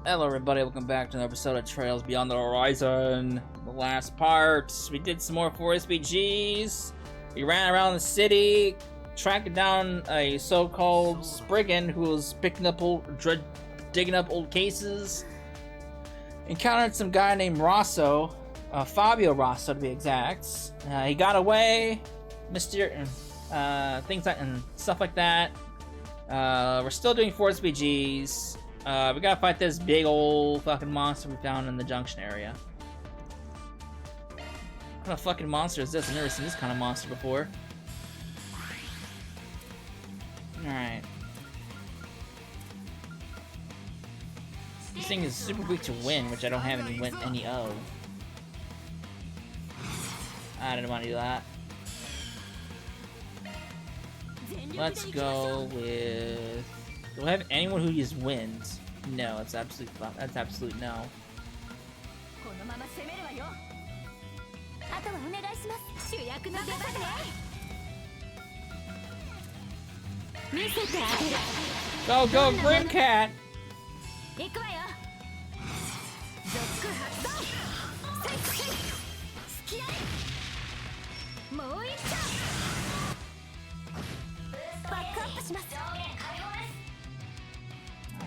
Hello everybody, welcome back to another episode of Trails Beyond the Horizon. The last part, we did some more 4SPGs. We ran around the city, tracking down a so-called brigand who was digging up old cases. Encountered some guy named Rosso, Fabio Rosso to be exact. He got away, things like and stuff like that. We're still doing 4SPGs. We gotta fight this big old fucking monster we found in the junction area. What kind of fucking monster is this? I've never seen this kind of monster before. Alright. This thing is super weak to wind, which I don't have any of. I didn't want to do that. Let's go with... Do I have anyone who uses wind? No, that's absolute no. Go, Grimcat!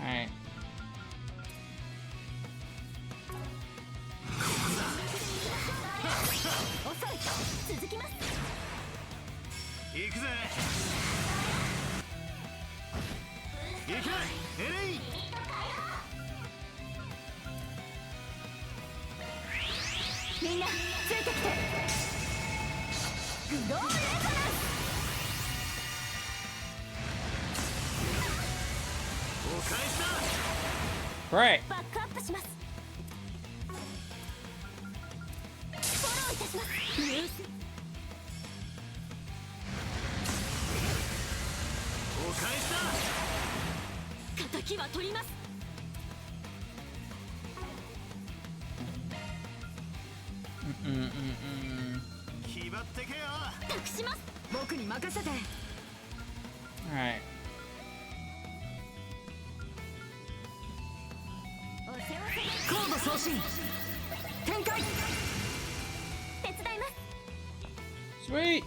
Alright. Right. Alright. Sweet.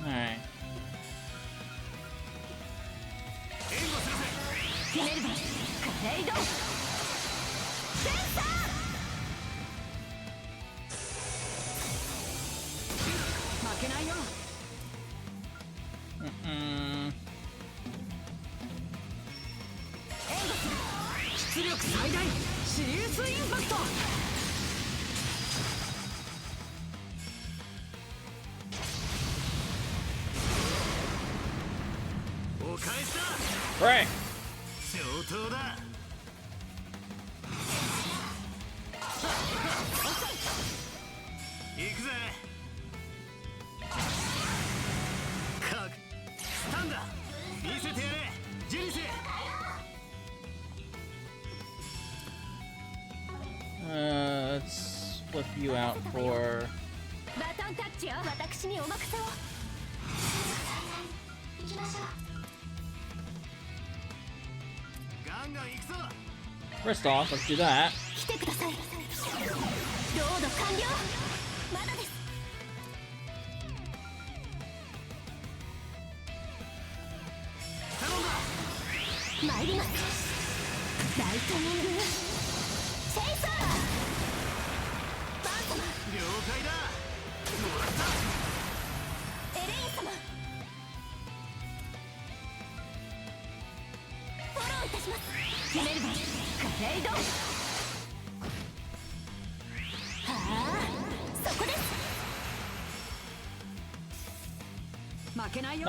Alright. Right. Let's flip you out for... First off, let's do that.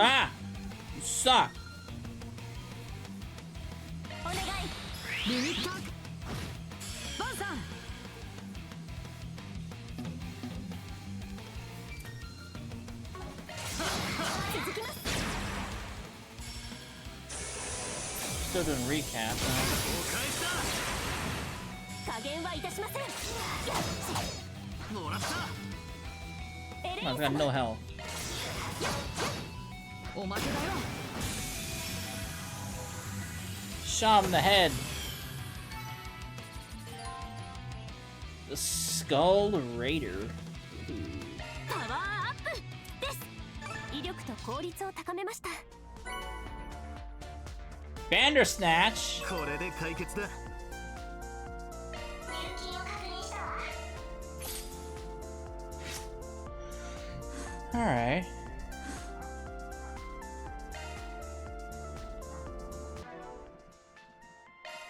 Ah! You suck! still doing recap. I've got no health. Shot him in the head. The Skull Raider. Bandersnatch. Alright.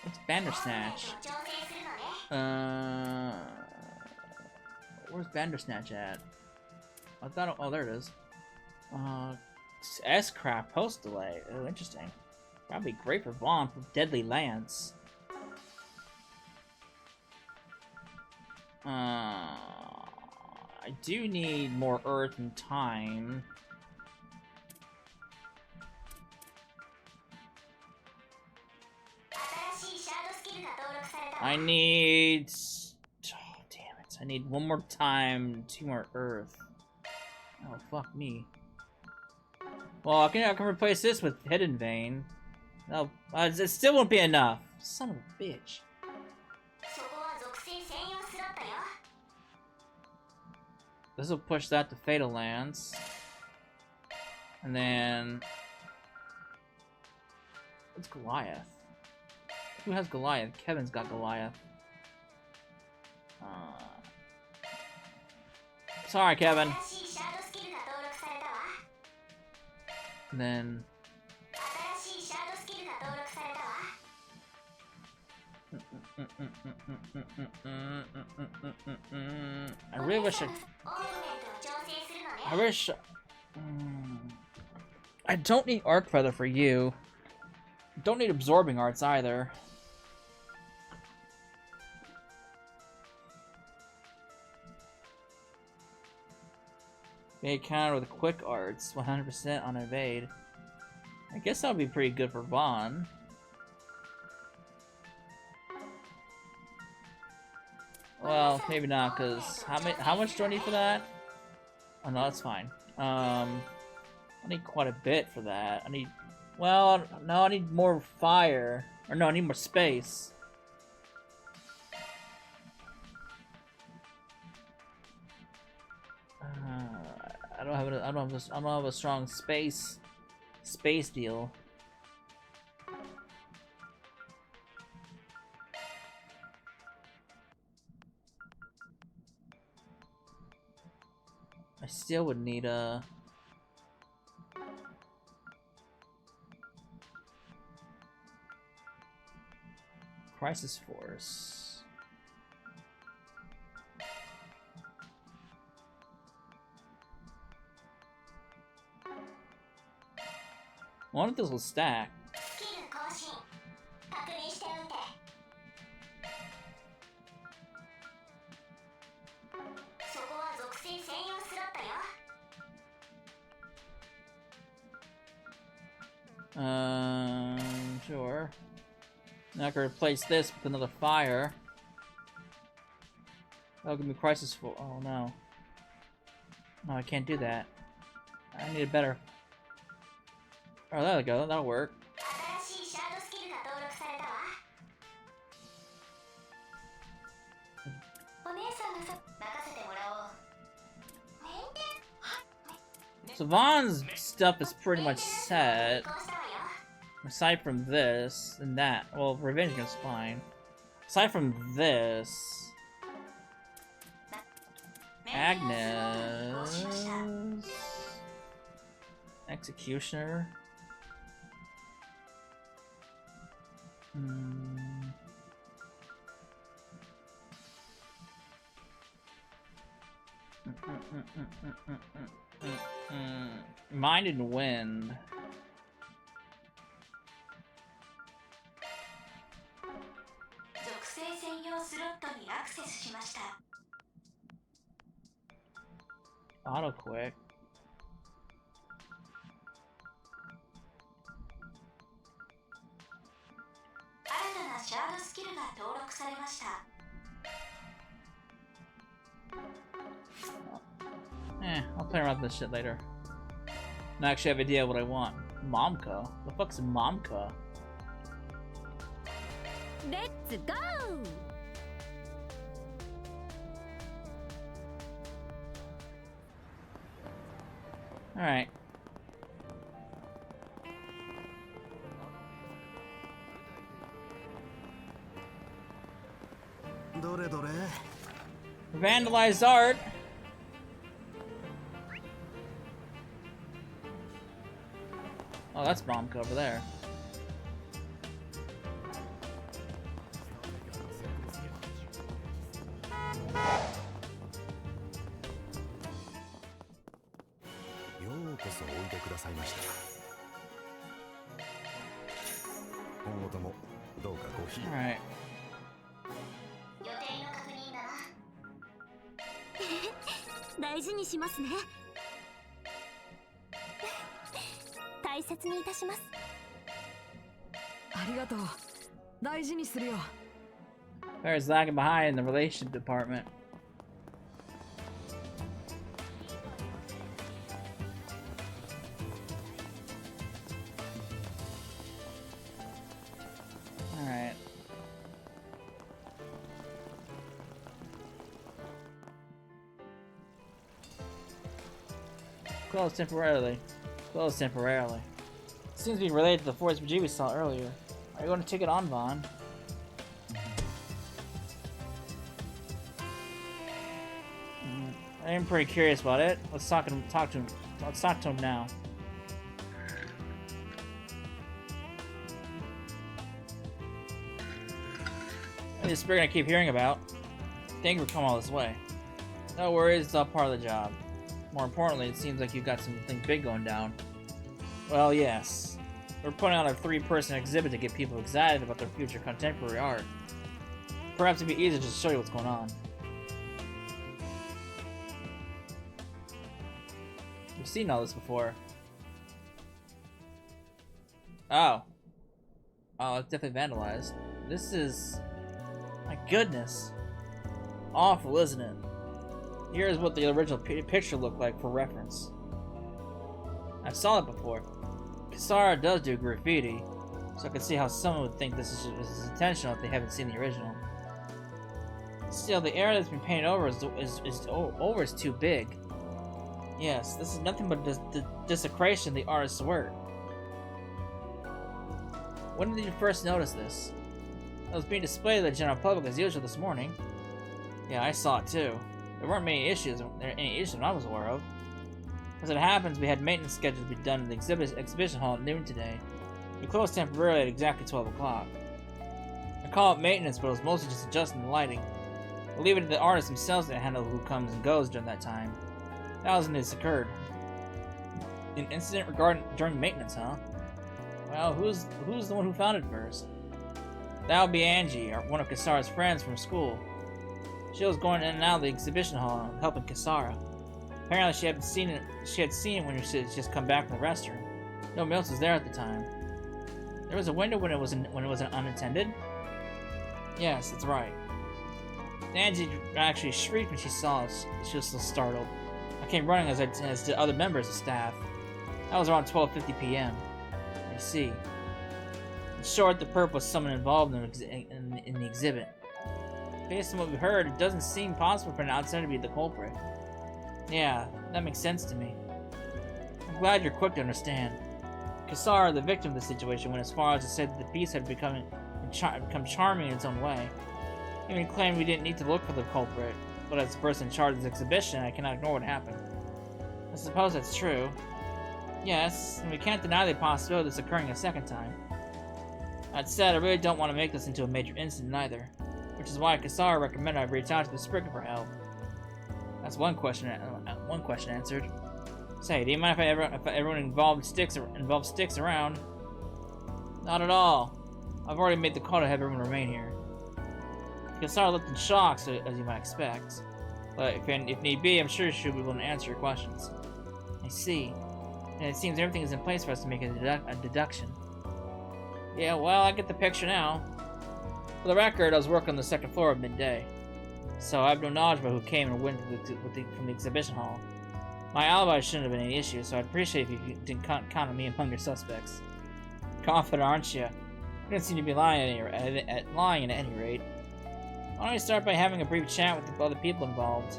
What's Bandersnatch? Where's Bandersnatch at? I thought. Oh, there it is. S-Craft post delay. Oh, interesting. Probably great for Vaughn for Deadly Lance. I do need more earth and time. I need... Oh, damn it. I need one more time, 2 more earth. Oh, fuck me. Well, I can replace this with Hidden Vein. No, it still won't be enough. Son of a bitch. This will push that to Fatal Lands. And then... What's Goliath? Who has Goliath? Kevin's got Goliath. Sorry, Kevin. And then... I really wish I wish... I don't need Arc Feather for you. Don't need Absorbing Arts either. Made counter with Quick Arts, 100% on Evade. I guess that would be pretty good for Vaughn. Well, maybe not, because how much do I need for that? Oh no, that's fine. I need quite a bit for that. I need... Well, no, I need more fire. Or no, I need more space. I don't have a strong space deal. I still would need a... Crisis Force. One of those will stack. Sure. Now I can replace this with another fire. That'll give me Crisis for... Oh no. No, I can't do that. I need a better... Oh, there we go. That'll work. So Vaughn's stuff is pretty much set. Aside from this and that. Well, Revenge is fine. Aside from this... Agnes... Executioner... Mind and Wind. Auto quick. I'll play around with this shit later. I actually have an idea what I want. Momka? The fuck's a Momka? Let's go! Alright. Vandalized art. Oh, that's Momka over there. Alright. 大事にしますね。大切にいたします。ありがとう。大事にするよ。There's lagging behind in the relationship department. Alright. Close temporarily. Close temporarily. Seems to be related to the Force BG we saw earlier. Are you going to take it on, Vaughn? I am pretty curious about it. Let's talk to him. Let's talk to him now. This we're gonna keep hearing about. Thank you for coming all this way. No worries, it's all part of the job. More importantly, it seems like you've got something big going down. Well, yes. We're putting on a 3-person exhibit to get people excited about their future contemporary art. Perhaps it'd be easier to just show you what's going on. We've seen all this before. Oh. Oh, it's definitely vandalized. This is... My goodness. Awful, isn't it? Here's what the original picture looked like for reference. I've saw it before. Kisara does do graffiti, so I can see how someone would think this is intentional if they haven't seen the original. Still, the area that's been painted over is too big. Yes, this is nothing but desecration of the artist's work. When did you first notice this? It was being displayed to the general public as usual this morning. Yeah, I saw it too. There weren't any issues I was aware of. As it happens, we had maintenance scheduled to be done in the exhibition hall at noon today. We closed temporarily at exactly 12 o'clock. I call it maintenance, but it was mostly just adjusting the lighting. We'll leave it to the artists themselves to handle who comes and goes during that time. That was when this occurred. An incident during maintenance, huh? Well, who's the one who found it first? That would be Angie, one of Kisara's friends from school. She was going in and out of the exhibition hall helping Kisara. Apparently, she had seen it when she had just come back from the restroom. Nobody else was there at the time. There was a window when it was unattended. Yes, that's right. Angie actually shrieked when she saw us. She was so startled. I came running as did other members of staff. That was around 12:50 p.m. I see. In short, the perp was someone involved in the exhibit. Based on what we heard, it doesn't seem possible for an outsider to be the culprit. Yeah, that makes sense to me. I'm glad you're quick to understand. Kisara, the victim of the situation, went as far as to say that the piece had become charming in its own way. He even claimed we didn't need to look for the culprit, but as the person in charge of this exhibition, I cannot ignore what happened. I suppose that's true. Yes, and we can't deny the possibility of this occurring a second time. That said, I really don't want to make this into a major incident either, which is why Kisara recommended I reach out to the Spriggan for help. That's one question answered. Say, do you mind if everyone involved sticks around? Not at all. I've already made the call to have everyone remain here. Kisara looked in shock, as you might expect. But if need be, I'm sure she'll be able to answer your questions. I see. And it seems everything is in place for us to make a deduction. Yeah, well, I get the picture now. For the record, I was working on the second floor at midday, so I have no knowledge about who came or went from the exhibition hall. My alibi shouldn't have been any issue, so I'd appreciate if you didn't count on me among your suspects. Confident, aren't you? You don't seem to be lying at any rate. Why don't we start by having a brief chat with the other people involved?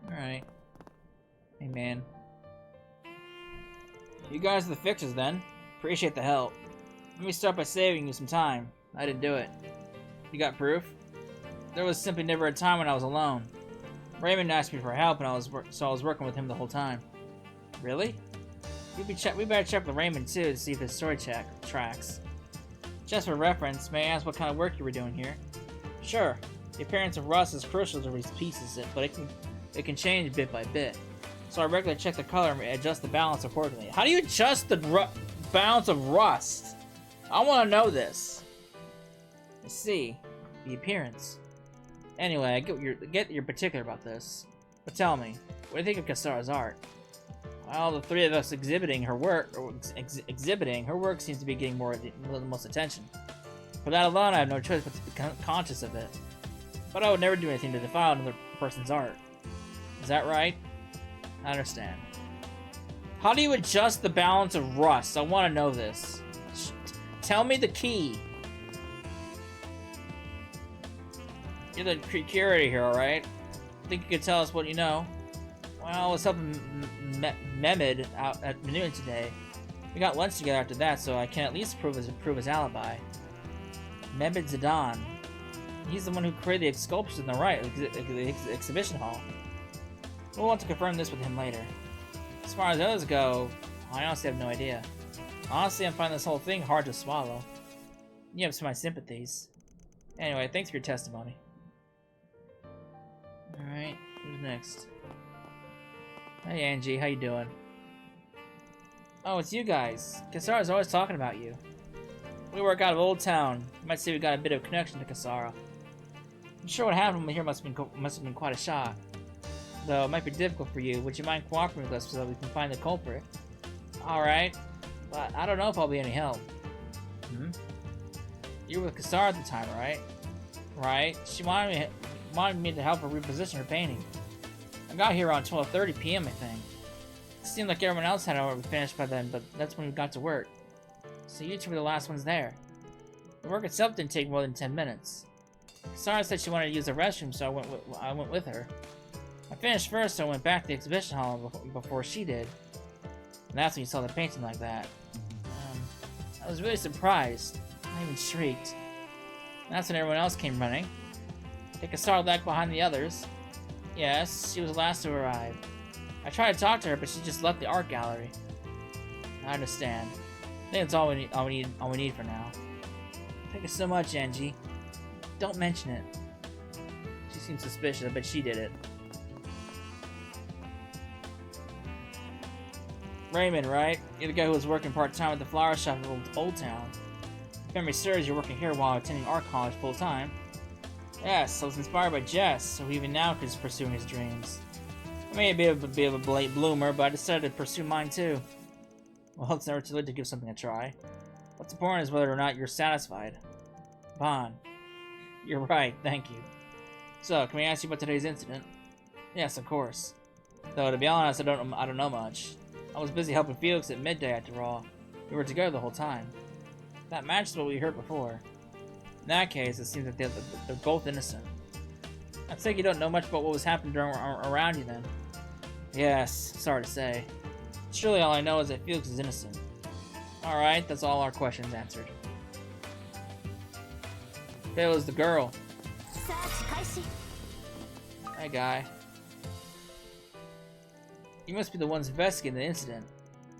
Alright. Hey, man. You guys are the fixers, then. Appreciate the help. Let me start by saving you some time. I didn't do it. You got proof? There was simply never a time when I was alone. Raymond asked me for help, and I was working with him the whole time. Really? We better check with Raymond too to see if his story tracks. Just for reference, may I ask what kind of work you were doing here? Sure. The appearance of rust is crucial to these pieces, but it can change bit by bit. So I regularly check the color and adjust the balance accordingly. How do you adjust the balance of rust? I want to know this. Let's see. The appearance. Anyway, I get you're particular about this. But tell me, what do you think of Kasara's art? Well, the three of us exhibiting her work seems to be getting the most attention. For that alone, I have no choice but to be conscious of it. But I would never do anything to defile another person's art. Is that right? I understand. How do you adjust the balance of rust? I want to know this. Tell me the key. You're the curator here, alright? Think you could tell us what you know? Well, I was helping Mehmed out at noon today. We got lunch together after that, so I can at least prove his alibi. Mehmed Zidane. He's the one who created the sculptures in the right, the exhibition hall. We'll want to confirm this with him later. As far as others go, I honestly have no idea. Honestly, I'm finding this whole thing hard to swallow. You have some of my sympathies. Anyway, thanks for your testimony. Alright, who's next? Hey Angie, how you doing? Oh, it's you guys. Kasara's always talking about you. We work out of Old Town. You might say we got a bit of a connection to Kasara. I'm sure what happened here must have been quite a shock. Though it might be difficult for you, would you mind cooperating with us so that we can find the culprit? Alright, but I don't know if I'll be any help. You were with Kasara at the time, right? Right. She wanted me to help her reposition her painting. I got here around 12:30 p.m. I think. It seemed like everyone else had already finished by then, but that's when we got to work. So you two were the last ones there. The work itself didn't take more than 10 minutes. Kasara said she wanted to use the restroom, so I went with her. I finished first, so I went back to the exhibition hall before she did. And that's when you saw the painting like that. I was really surprised. I even shrieked. And that's when everyone else came running. I think Kasara lagged behind the others. Yes, she was the last to arrive. I tried to talk to her, but she just left the art gallery. I understand. I think that's all we need for now. Thank you so much, Angie. Don't mention it. She seems suspicious. I bet she did it. Raymond, right? You're the guy who was working part-time at the flower shop in Old Town. If memory serves, you're working here while attending art college full-time. Yes, I was inspired by Jess, so even now he's pursuing his dreams. I may be a bit of a late bloomer, but I decided to pursue mine too. Well, it's never too late to give something a try. What's important is whether or not you're satisfied. Bon. You're right, thank you. So, can we ask you about today's incident? Yes, of course. Though, to be honest, I don't know much. I was busy helping Felix at midday after all. We were together the whole time. That matches what we heard before. In that case, it seems that they're both innocent. I think you don't know much about what was happening around you then. Yes, sorry to say. Surely all I know is that Felix is innocent. Alright, that's all our questions answered. It was the girl. Hey, guy. You must be the ones investigating the incident.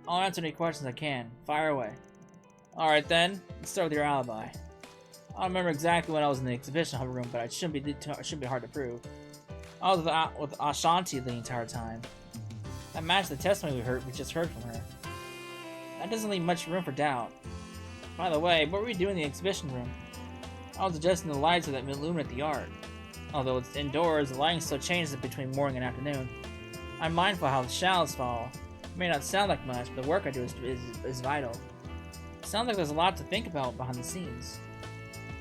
I'll answer any questions I can. Fire away. Alright then, let's start with your alibi. I don't remember exactly when I was in the exhibition hall room, but it shouldn't be hard to prove. I was with Ashanti the entire time. That matched the testimony we just heard from her. That doesn't leave much room for doubt. By the way, what were you doing in the exhibition room? I was adjusting the lights so that it illuminate the art. Although it's indoors, the lighting still changes between morning and afternoon. I'm mindful how the shadows fall. It may not sound like much, but the work I do is vital. It sounds like there's a lot to think about behind the scenes.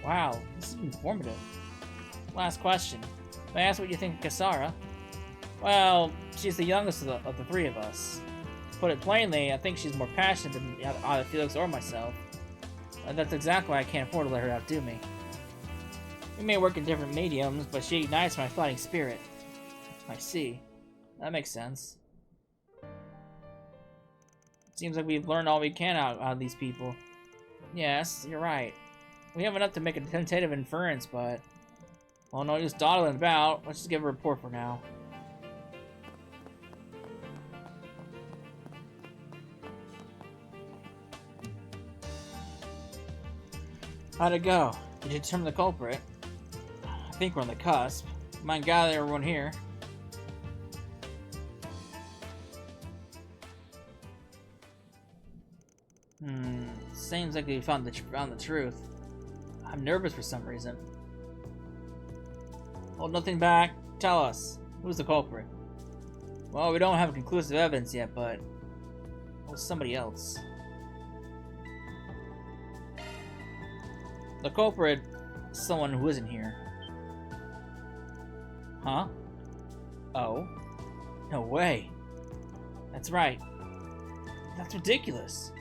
Wow, this is informative. Last question. May I ask what you think of Kisara? Well, she's the youngest of the three of us. To put it plainly, I think she's more passionate than either Felix or myself. And that's exactly why I can't afford to let her outdo me. We may work in different mediums, but she ignites my fighting spirit. I see. That makes sense. It seems like we've learned all we can out of these people. Yes, you're right. We have enough to make a tentative inference, but... well, no use dawdling about. Let's just give a report for now. How'd it go? Did you determine the culprit? I think we're on the cusp. Mind gather everyone here. Seems like we found the truth. I'm nervous for some reason. Hold nothing back. Tell us. Who's the culprit? Well, we don't have conclusive evidence yet, but... it was somebody else. The culprit is someone who isn't here. Huh? Oh? No way. That's right. That's ridiculous.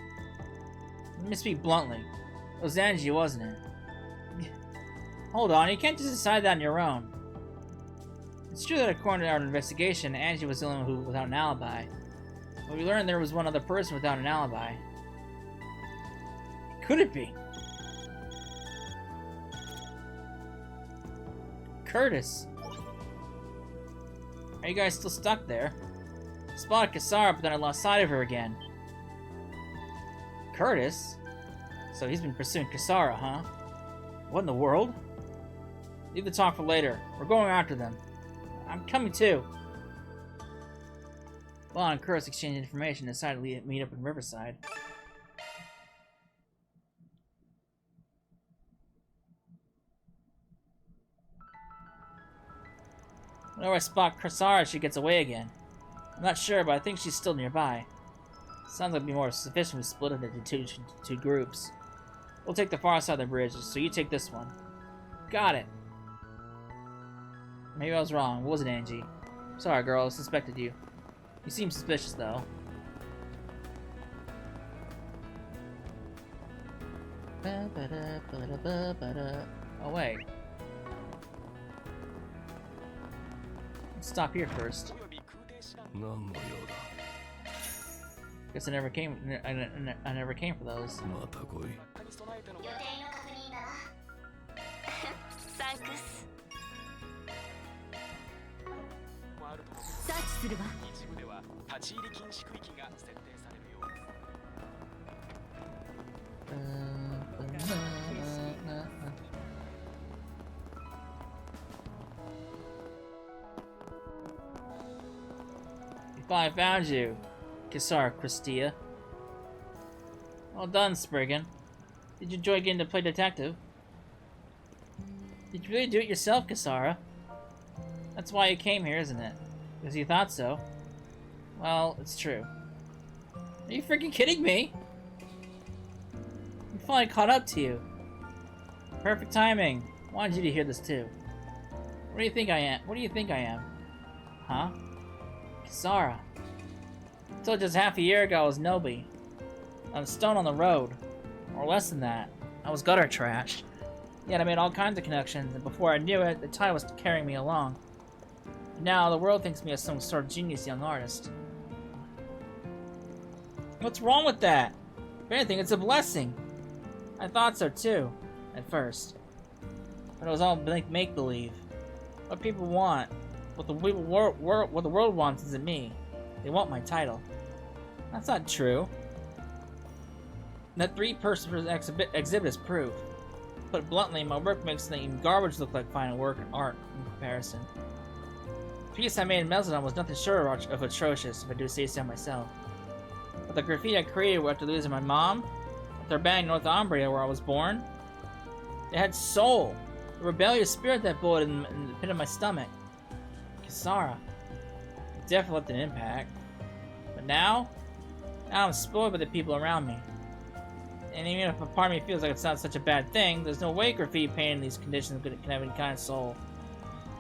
Let me speak bluntly. It was Angie, wasn't it? Hold on, you can't just decide that on your own. It's true that according to our investigation, Angie was the only one who without an alibi. But we learned there was one other person without an alibi. Could it be? Curtis! Are you guys still stuck there? I spotted Kisara, but then I lost sight of her again. Curtis? So he's been pursuing Kisara, huh? What in the world? Leave the talk for later. We're going after them. I'm coming too. Well, and Curtis exchanged information and decided to meet up in Riverside. Whenever I spot Kisara, she gets away again. I'm not sure, but I think she's still nearby. Sounds like it'd be more sufficient to split it into two groups. We'll take the far side of the bridge, so you take this one. Got it. Maybe I was wrong. It wasn't Angie. Sorry, girl. I suspected you. You seem suspicious, though. Oh, wait. Let's stop here first. Guess I never came. I never came for those. I found you, Kisara Christia. Well done, Spriggan. Did you enjoy getting to play detective? Did you really do it yourself, Kisara? That's why you came here, isn't it? Because you thought so. Well, it's true. Are you freaking kidding me? I'm finally caught up to you. Perfect timing. Wanted you to hear this too. What do you think I am? What do you think I am? Huh? Kisara. Until just half a year ago, I was Nobi. I was stone on the road. Or less than that. I was gutter trash. Yet I made all kinds of connections, and before I knew it, the tide was carrying me along. Now, the world thinks me as some sort of genius young artist. What's wrong with that? If anything, it's a blessing. I thought so too, at first. But it was all make-believe. What people want, what the world wants isn't me. They want my title. That's not true. That three-person exhibit is proof. Put bluntly, my work makes the garbage look like fine work and art in comparison. The piece I made in Mezzodon was nothing short of atrocious, if I do say so myself. But the graffiti I created after losing my mom, after abandoning Northumbria where I was born, it had soul. The rebellious spirit that bullet in the pit of my stomach. Kisara. It definitely left an impact. But now, Now I'm spoiled by the people around me. And even if a part of me feels like it's not such a bad thing, there's no way graffiti painting in these conditions can have any kind of soul.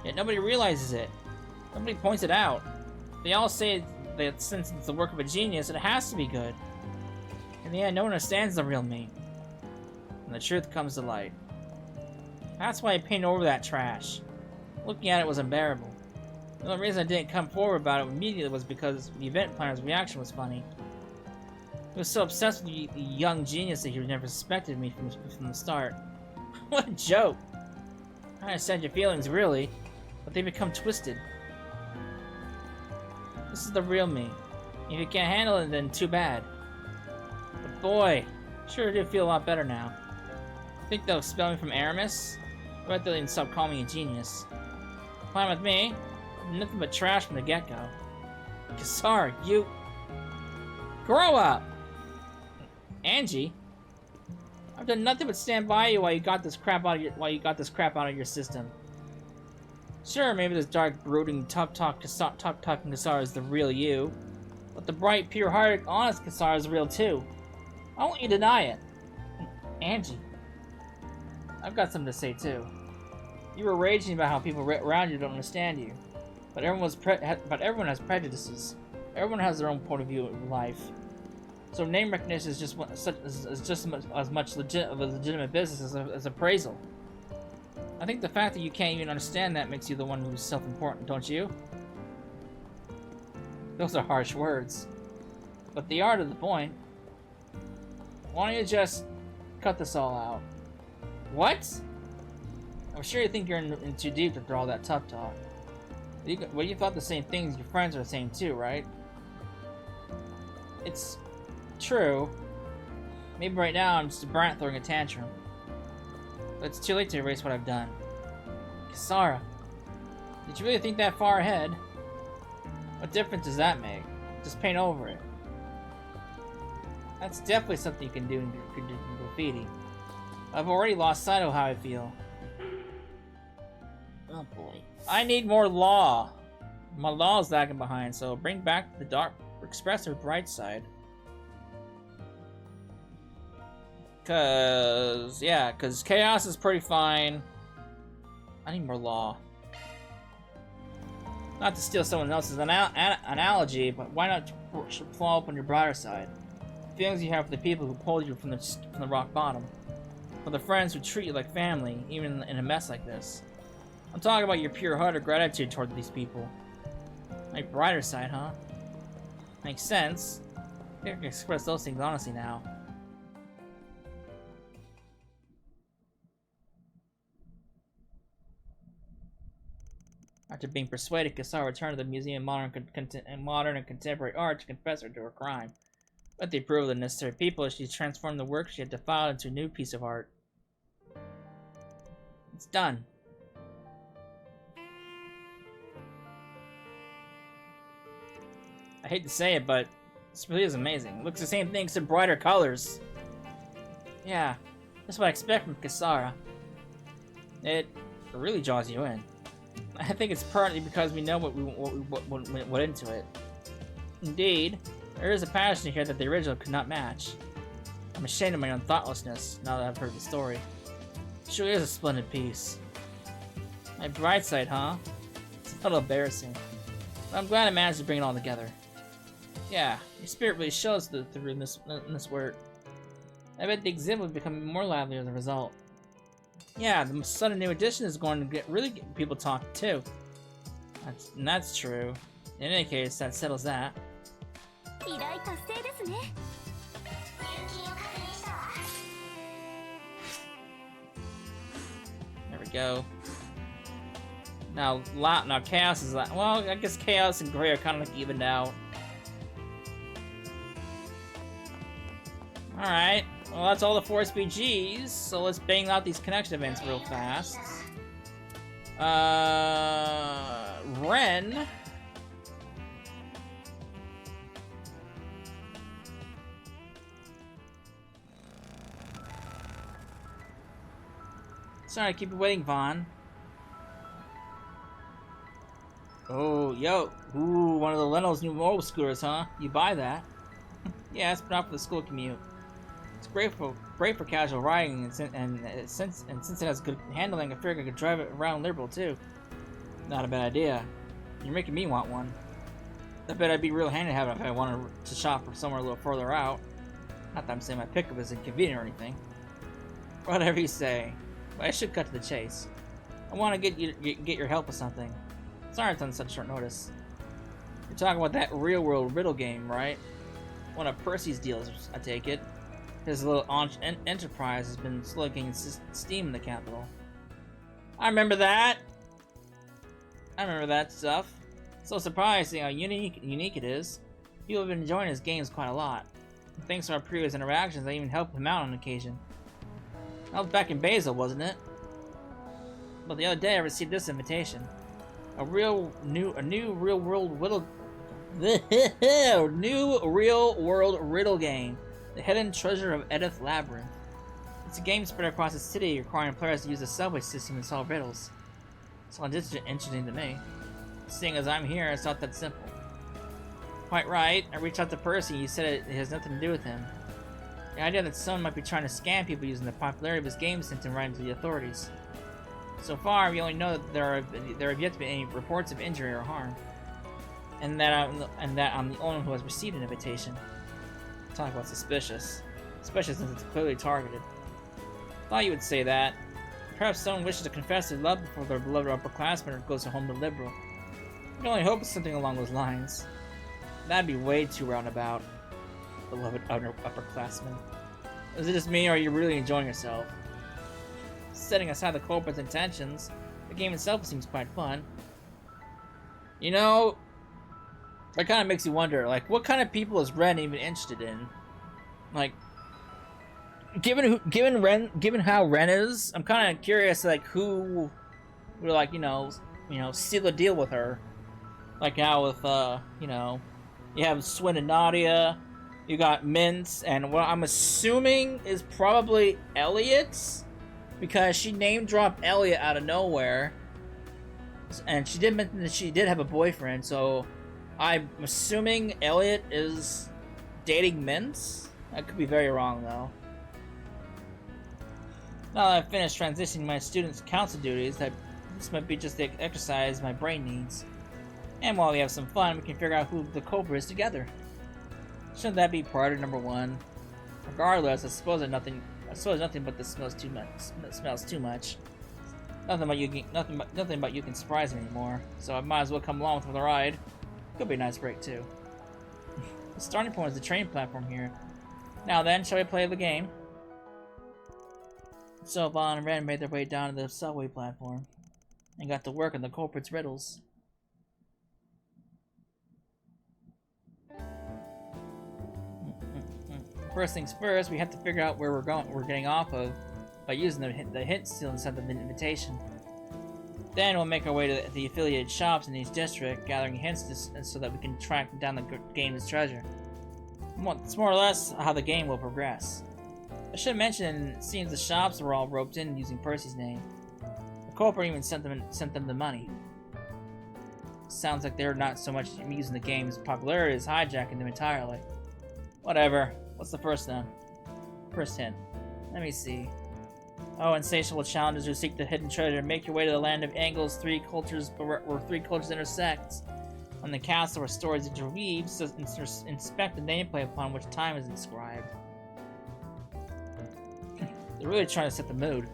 Yet nobody realizes it. Nobody points it out. They all say that since it's the work of a genius, it has to be good. In the end, no one understands the real me. And the truth comes to light. That's why I painted over that trash. Looking at it was unbearable. The only reason I didn't come forward about it immediately was because the event planner's reaction was funny. He was so obsessed with the young genius that he never suspected me from the start. What a joke! I understand your feelings, really, but they become twisted. This is the real me. If you can't handle it, then too bad. But boy, sure do feel a lot better now. Think they'll expel me from Aramis? I bet they'll even stop calling me a genius. Fine with me. I'm nothing but trash from the get-go. Kisara, you... Grow up! Angie? I've done nothing but stand by you while you got this crap out of your system. Sure, maybe this dark, brooding, talking Kisara is the real you, but the bright, pure-hearted, honest Kisara is real too. I won't you deny it. Angie, I've got something to say too. You were raging about how people around you don't understand you, but everyone has prejudices. Everyone has their own point of view of life. So name recognition is just as much of a legitimate business as appraisal. I think the fact that you can't even understand that makes you the one who's self-important, don't you? Those are harsh words, but they are to the point. Why don't you just cut this all out? What? I'm sure you think you're in too deep to throw all that tough talk. Well, you thought the same things your friends are saying too, right? It's true. Maybe right now I'm just a brat throwing a tantrum. But it's too late to erase what I've done. Kisara, did you really think that far ahead? What difference does that make? Just paint over it. That's definitely something you can do in graffiti. I've already lost sight of how I feel. Oh boy. I need more law. My law is lagging behind, so bring back the dark, expressive bright side. Cause chaos is pretty fine. I need more law. Not to steal someone else's analogy, but why not flow up on your brighter side? Feelings you have for the people who pulled you from the rock bottom. For the friends who treat you like family, even in a mess like this. I'm talking about your pure-hearted gratitude toward these people. My brighter side, huh? Makes sense. I can express those things honestly now. After being persuaded, Kisara returned to the Museum of Modern and Contemporary Art to confess her to her crime. With the approval of the necessary people, she transformed the work she had defiled into a new piece of art. It's done. I hate to say it, but this really is amazing. It looks the same thing, except brighter colors. Yeah, that's what I expect from Kisara. It really draws you in. I think it's partly because we know what went into it. Indeed, there is a passion here that the original could not match. I'm ashamed of my own thoughtlessness now that I've heard the story. It sure is a splendid piece. My bright side, huh? It's a little embarrassing. But I'm glad I managed to bring it all together. Yeah, your spirit really shows through in this work. I bet the exhibit will become more lively as a result. Yeah, the sudden new edition is going to really get people talking too. That's true. In any case, that settles that. There we go. Now chaos is like, well, I guess chaos and gray are kind of like evened out. Alright, well that's all the Force BGs, so let's bang out these connection events real fast. Ren. Sorry, keep you waiting, Vaughn. Oh, yo. Ooh, one of the Leno's new mobile scooters, huh? You buy that. Yeah, it's enough for the school commute. It's great for casual riding, and since it has good handling, I figured I could drive it around Liberal too. Not a bad idea. You're making me want one. I bet I'd be real handy to have it if I wanted to shop for somewhere a little further out. Not that I'm saying my pickup is inconvenient or anything. Whatever you say. But I should cut to the chase. I want to get your help with something. Sorry it's on such short notice. You're talking about that real-world riddle game, right? One of Percy's deals, I take it. His little enterprise has been slowly gaining steam in the capital. I remember that! I remember that stuff. So surprised seeing how unique it is. People have been enjoying his games quite a lot. And thanks to our previous interactions, I even helped him out on occasion. That was back in Basel, wasn't it? But the other day I received this invitation. A new real-world riddle... new real-world riddle game. The Hidden Treasure of Edith Labyrinth. It's a game spread across the city requiring players to use the subway system to solve riddles. Sounds interesting to me. Seeing as I'm here, it's not that simple. Quite right. I reached out to Percy. He said it has nothing to do with him. The idea that someone might be trying to scam people using the popularity of his game sent him right into the authorities. So far, we only know that there have yet to be any reports of injury or harm, and that I'm the only one who has received an invitation. Talk about suspicious, especially since it's clearly targeted. Thought you would say that. Perhaps someone wishes to confess their love before their beloved upperclassman or goes home to Liberal. I can only hope it's something along those lines. That'd be way too roundabout. Beloved upperclassman. Is it just me, or are you really enjoying yourself? Setting aside the culprit's intentions, the game itself seems quite fun. You know, that kind of makes you wonder, like, what kind of people is Ren even interested in? Like, given how Ren is, I'm kind of curious, like, who would, like, you know, seal a deal with her. Like now with, you have Swin and Nadia, you got Mintz, and what I'm assuming is probably Elliot's, because she name dropped Elliot out of nowhere, and she did mention that she did have a boyfriend, so I'm assuming Elliot is dating Mintz? I could be very wrong, though. Now that I've finished transitioning my students' council duties, this might be just the exercise my brain needs. And while we have some fun, we can figure out who the culprit is together. Shouldn't that be priority number one? Regardless, I suppose nothing but this smells too much. Nothing but you can surprise me anymore. So I might as well come along for the ride. Could be a nice break too. The starting point is the train platform here. Now then, shall we play the game? So Vaughn and Ren made their way down to the subway platform and got to work on the culprit's riddles. First things first, we have to figure out where we're getting off of by using the hint seal and send them an invitation. Then we'll make our way to the affiliated shops in each district, gathering hints so that we can track down the game's treasure. It's more or less how the game will progress. I should mention, it seems the shops were all roped in using Percy's name. The culprit even sent them the money. Sounds like they're not so much using the game's popularity as hijacking them entirely. Whatever. What's the first hint? Let me see. Oh, insatiable challengers who seek the hidden treasure. Make your way to the land of Angles, where three cultures intersect. On the castle where stories interweave, inspect the nameplate upon which time is inscribed. They're really trying to set the mood.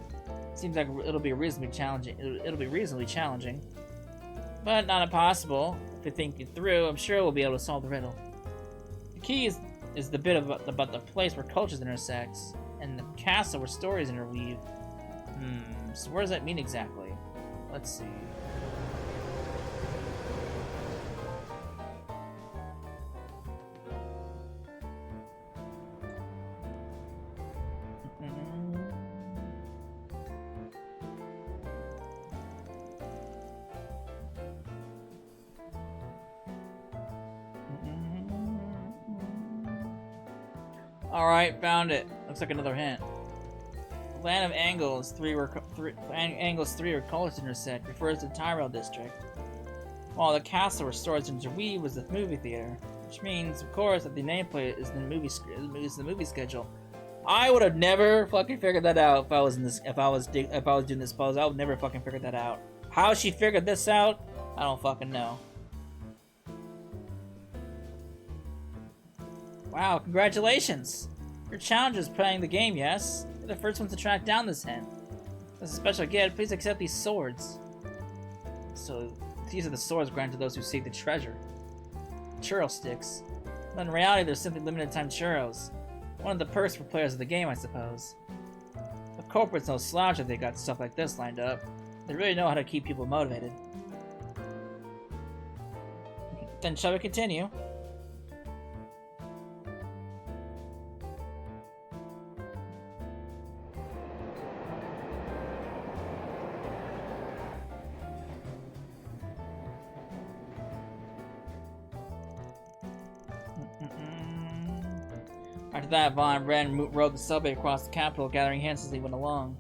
Seems like it'll be reasonably challenging. But not impossible. If we think it through, I'm sure we'll be able to solve the riddle. The key is the bit about the place where cultures intersect, and the castle where stories interweave. So where does that mean exactly? Let's see. Alright, found it. Looks like another hint. Land of Angles, Angles 3 where colors intersect, refers to the Tyrell district. While the castle where stories interweave was the movie theater. Which means, of course, that the nameplate is the movie schedule. I would have never fucking figured that out if I was doing this puzzle. I would never fucking figure that out. How she figured this out, I don't fucking know. Wow, congratulations! Your challenge is playing the game, yes? You're the first one to track down this hint. As a special gift, please accept these swords. So, these are the swords granted to those who seek the treasure. Churro sticks. But in reality, they're simply limited time churros. One of the perks for players of the game, I suppose. The culprits no slouch if they got stuff like this lined up. They really know how to keep people motivated. Then shall we continue? After that, Vaughn and Ren rode the subway across the capital, gathering hints as they went along.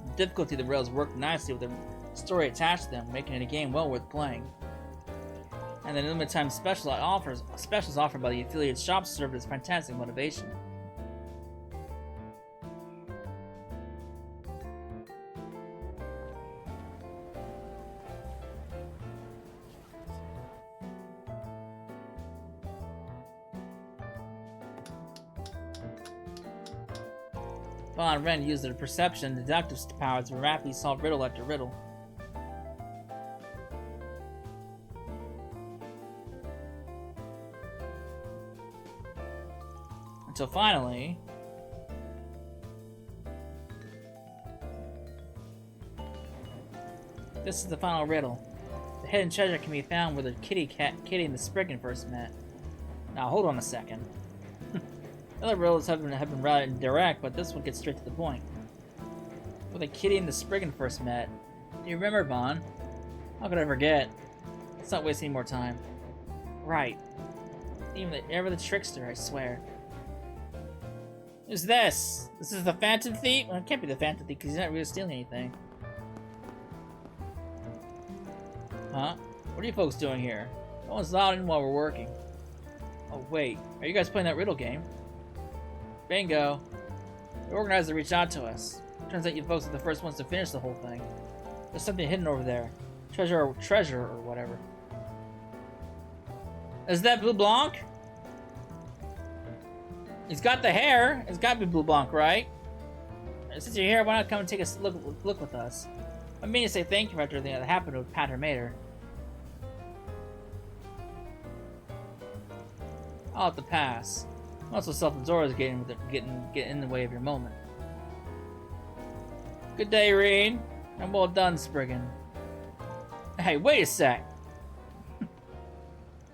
The difficulty of the rails worked nicely with the story attached to them, making it a game well worth playing. And the limited time specials offered by the affiliate shops served as fantastic motivation. Vaughn and Ren used their perception and deductive powers to rapidly solve riddle after riddle. Until finally... This is the final riddle. The hidden treasure can be found where the kitty and the Spriggan first met. Now hold on a second. Other riddles have been rather indirect, but this one gets straight to the point. Where the kitty and the Spriggan first met. Do you remember, Vaughn? How could I forget? Let's not waste any more time. Right. Ever the trickster, I swear. Who's this? This is the Phantom Thief? Well, it can't be the Phantom Thief because he's not really stealing anything. Huh? What are you folks doing here? No one's allowed in while we're working. Oh wait, are you guys playing that riddle game? Bingo. The organizer reached out to us. Turns out you folks are the first ones to finish the whole thing. There's something hidden over there. Treasure or whatever. Is that Blue Blanc? He's got the hair. It's got to be Blue Blanc, right? Since you're here, why not come and take a look with us? I mean to say thank you for everything that happened with Pater Mater. I'll have to pass. Also, self-absorbed is getting in the way of your moment. Good day, Reed. And well done, Spriggan. Hey, wait a sec.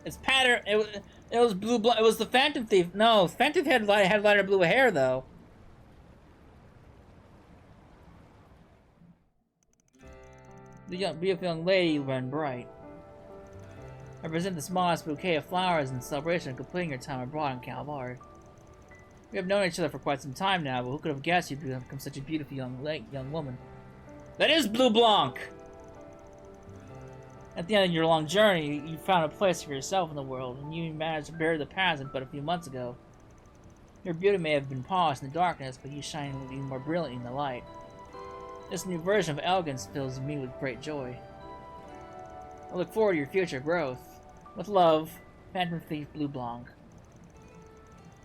It's Pater. It was Blue Blanc. It was the Phantom Thief. No, Phantom Thief had lighter blue hair though. The beautiful young lady ran bright. I present this modest bouquet of flowers in celebration of completing your time abroad in Calvard. We have known each other for quite some time now, but who could have guessed you'd become such a beautiful young woman? That is Blue Blanc! At the end of your long journey, you found a place for yourself in the world, and you managed to bury the past but a few months ago. Your beauty may have been polished in the darkness, but you shine even more brilliantly in the light. This new version of elegance fills me with great joy. I look forward to your future growth. With love, Phantom Thief Blue Blanc.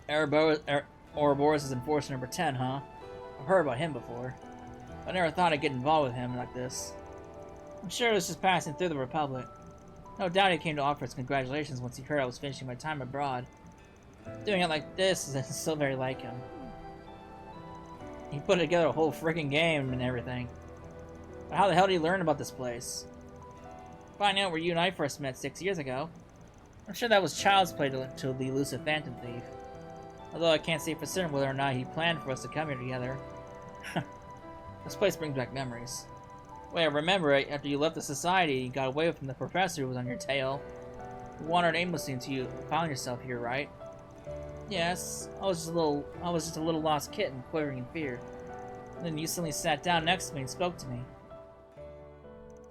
Ouroboros is enforcer number 10, huh? I've heard about him before. I never thought I'd get involved with him like this. I'm sure it was just passing through the Republic. No doubt he came to offer his congratulations once he heard I was finishing my time abroad. Doing it like this is still very like him. He put together a whole freaking game and everything. But how the hell did he learn about this place? Finding out where you and I first met 6 years ago. I'm sure that was child's play to the elusive Phantom Thief. Although I can't say for certain whether or not he planned for us to come here together. This place brings back memories. The way I remember it, after you left the society, you got away from the professor who was on your tail. You wandered aimlessly until you found yourself here, right? Yes, I was just a little lost kitten, quivering in fear. And then you suddenly sat down next to me and spoke to me.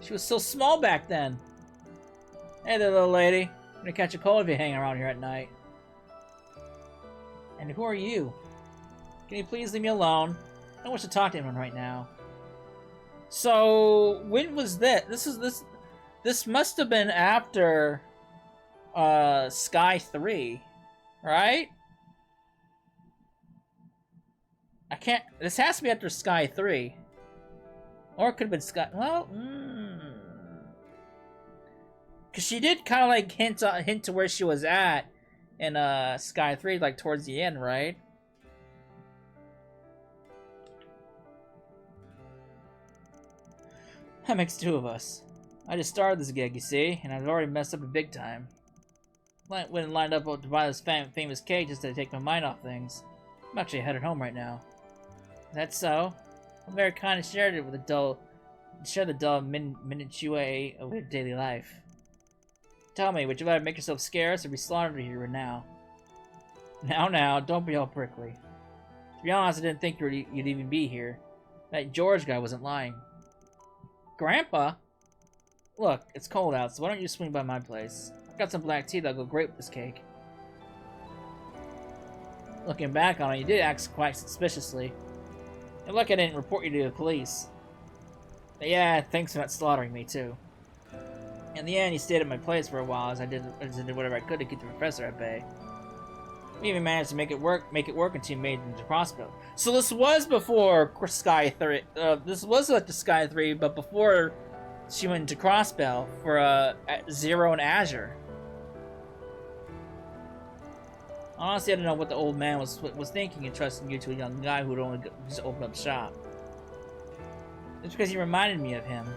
She was so small back then. Hey there, little lady. I'm gonna catch a cold if you hang around here at night. And who are you? Can you please leave me alone? I don't wish to talk to anyone right now. So, when was that? This must have been after Sky 3, right? This has to be after Sky 3. Or it could have been Sky, well, because she did kind of like hint to where she was at in Sky 3, like towards the end, right? That makes two of us. I just started this gig, you see, and I've already messed up a big time. Went and lined up to buy this famous cake just to take my mind off things. I'm actually headed home right now. That's so. I'm very kind of shared it with the dull minutiae of your daily life. Tell me, would you rather make yourself scarce or be slaughtered here and now? Now, don't be all prickly. To be honest, I didn't think you'd even be here. That George guy wasn't lying. Grandpa? Look, it's cold out, so why don't you swing by my place? I've got some black tea that'll go great with this cake. Looking back on it, you did act quite suspiciously. And look, I didn't report you to the police. But yeah, thanks for not slaughtering me, too. In the end, you stayed at my place for a while as I did whatever I could to keep the professor at bay. We even managed to make it work until you made it into Crossbow. So this was before Sky 3. This was like the Sky 3, but before she went into Crossbow for Zero and Azure. Honestly, I don't know what the old man was thinking and trusting you to a young guy who'd only just open up shop. It's because you reminded me of him.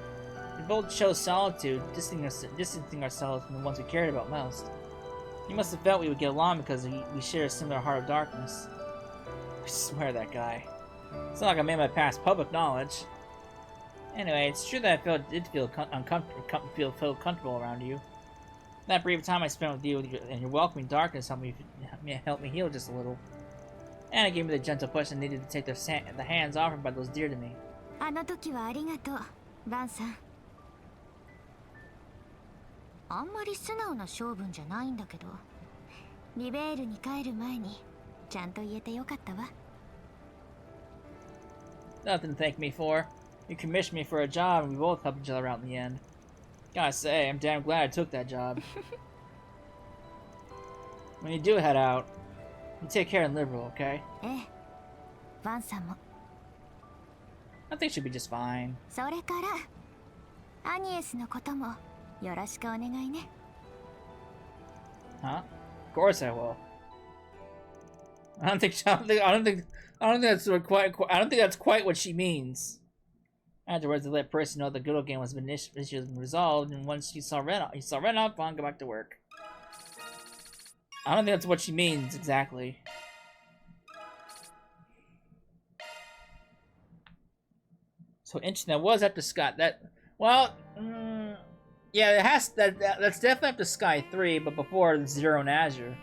We both chose solitude, distancing ourselves from the ones we cared about most. You must have felt we would get along because we share a similar heart of darkness. I swear that guy. It's not like I made my past public knowledge. Anyway, it's true that I did feel comfortable around you. That brief time I spent with you and your welcoming darkness helped me heal just a little. And it gave me the gentle push I needed to take the hands offered by those dear to me. あの時はありがとう、バンさん。あんまり素直な性分じゃないんだけど、リベールに帰る前にちゃんと言えてよかったわ。Nothing to thank me for. You commissioned me for a job and we both helped each other out in the end. Gotta say, I'm damn glad I took that job. When you do head out, you take care and live real, okay? ええ、バンさんも。I think she'll be just fine. それから、アニエスのこともよろしくお願いね。Huh? Of course I will. I don't think that's quite what she means. Afterwards, they let Percy know the good old game has been resolved, and once he saw Ren off, on go back to work. I don't think that's what she means exactly. So interesting. That was after Scott. Yeah, it has that's definitely after Sky 3, but before Zero and Azure.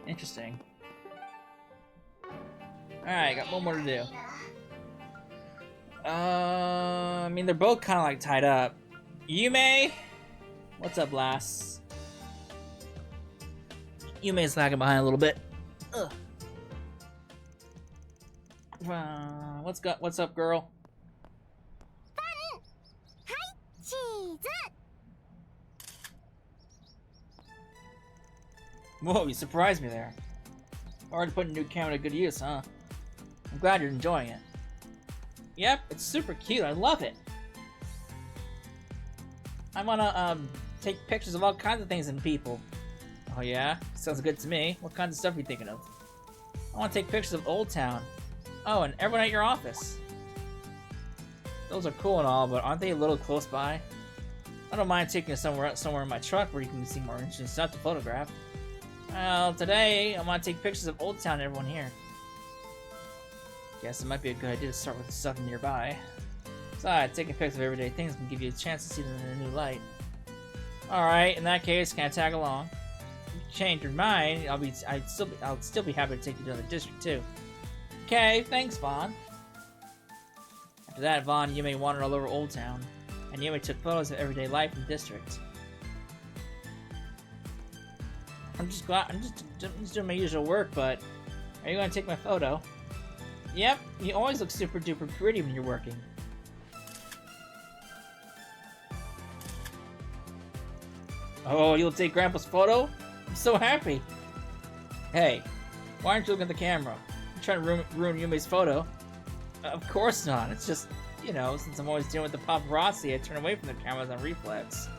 Interesting. Alright, got one more to do. I mean, they're both kind of like tied up. Yume? What's up, lass? Yume's lagging behind a little bit. Ugh. What's up, girl? Whoa, you surprised me there. Already putting a new camera to good use, huh? I'm glad you're enjoying it. Yep, it's super cute. I love it. I wanna take pictures of all kinds of things and people. Oh yeah? Sounds good to me. What kinds of stuff are you thinking of? I wanna take pictures of Old Town. Oh, and everyone at your office. Those are cool and all, but aren't they a little close by? I don't mind taking it somewhere in my truck where you can see more interesting stuff to photograph. Well, today I want to take pictures of Old Town and everyone here. Guess it might be a good idea to start with the stuff nearby. Besides, taking pictures of everyday things can give you a chance to see them in a new light. Alright, in that case, can I tag along? change your mind, I'll still be happy to take you to the district too. Okay, thanks, Vaughn. After that, Vaughn and Yume wandered all over Old Town, and Yume took photos of everyday life in the district. I'm just doing my usual work, but are you going to take my photo? Yep, you always look super duper pretty when you're working. Oh, you'll take Grandpa's photo? I'm so happy. Hey, why aren't you looking at the camera? You're trying to ruin Yume's photo. Of course not. It's just, you know, since I'm always dealing with the paparazzi, I turn away from the cameras on reflex.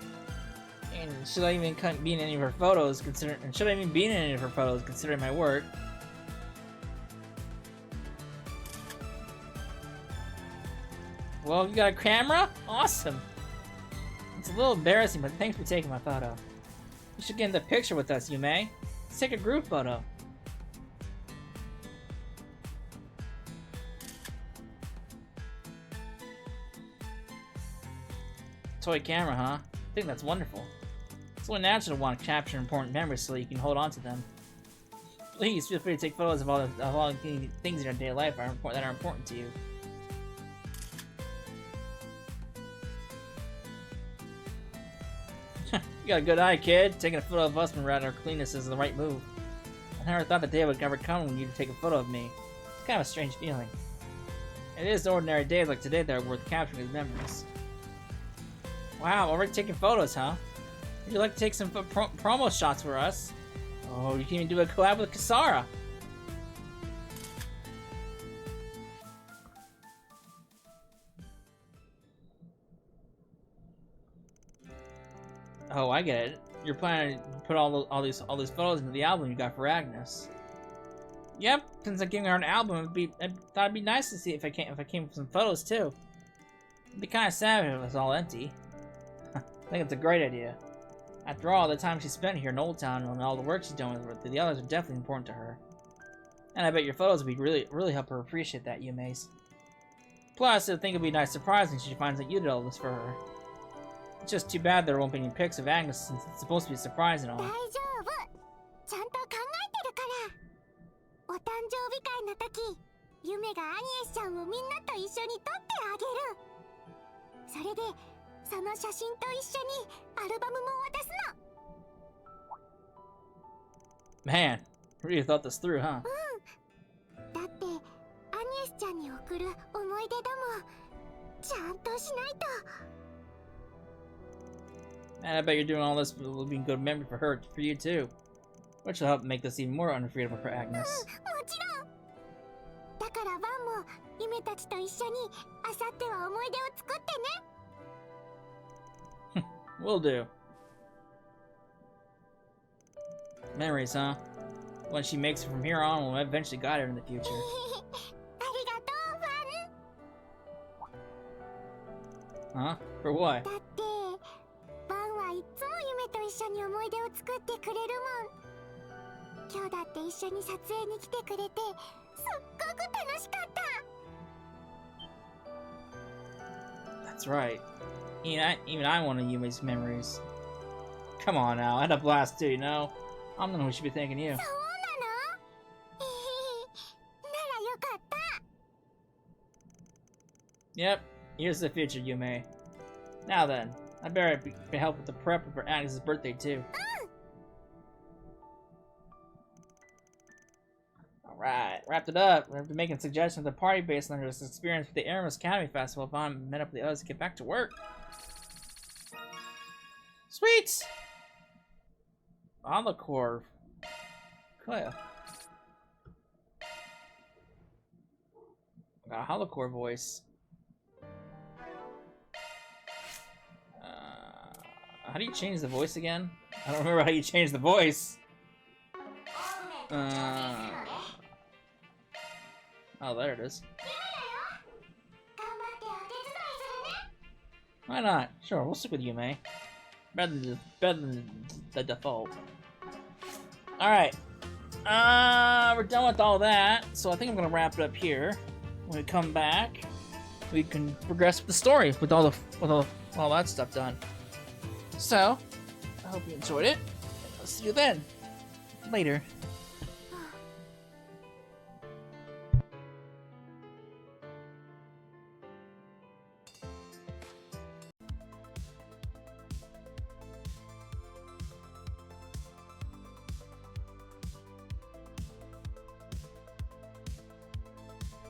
And should I even be in any of her photos, considering my work? Well, you got a camera? Awesome! It's a little embarrassing, but thanks for taking my photo. You should get in the picture with us, Yume. Let's take a group photo. Toy camera, huh? I think that's wonderful. It's only natural to want to capture important memories so that you can hold on to them. Please feel free to take photos of all the things in your daily life that are important to you. You got a good eye, kid. Taking a photo of us when we're at our cleanest is the right move. I never thought the day would ever come when you'd take a photo of me. It's kind of a strange feeling. It is ordinary days like today that are worth capturing as memories. Wow, already taking photos, huh? Would you like to take some promo shots for us? Oh, you can even do a collab with Kasara. Oh, I get it. You're planning to put all these photos into the album you got for Agnes. Yep, since I'm giving her an album, I thought it'd be nice to see if I came with some photos too. It'd be kind of sad if it was all empty. I think it's a great idea. After all, the time she spent here in Old Town and all the work she's done with the others are definitely important to her. And I bet your photos would really help her appreciate that, Yume's. Plus, I think it'd be a nice surprise when she finds that you did all this for her. It's just too bad there won't be any pics of Agnes since it's supposed to be a surprise and all. Man, really thought this through, huh? Man, I bet you're doing all this will be a good memory for you too. Which will help make this even more unforgettable for Agnes. Will do. Memories, huh? When she makes it from here on, we'll eventually guide her in the future. Huh? For what? That's right. Even I want to Yume's memories. Come on now, I had a blast too, you know? I'm the one who should be thanking you. Yep, here's the future, Yume. Now then, I better help with the prep for Agnes' birthday too. Alright, wrapped it up. We're making suggestions of the party based on this experience with the Aramis Academy Festival. If I'm met up with the others to get back to work. Sweet! Alicorp. Cool. Got a Holocore voice. How do you change the voice again? I don't remember how you change the voice. Oh, there it is. Why not? Sure, we'll stick with Yume. Better than the default. Alright. We're done with all that, so I think I'm gonna wrap it up here. When we come back, we can progress with the story with all that stuff done. So, I hope you enjoyed it. I'll see you then. later.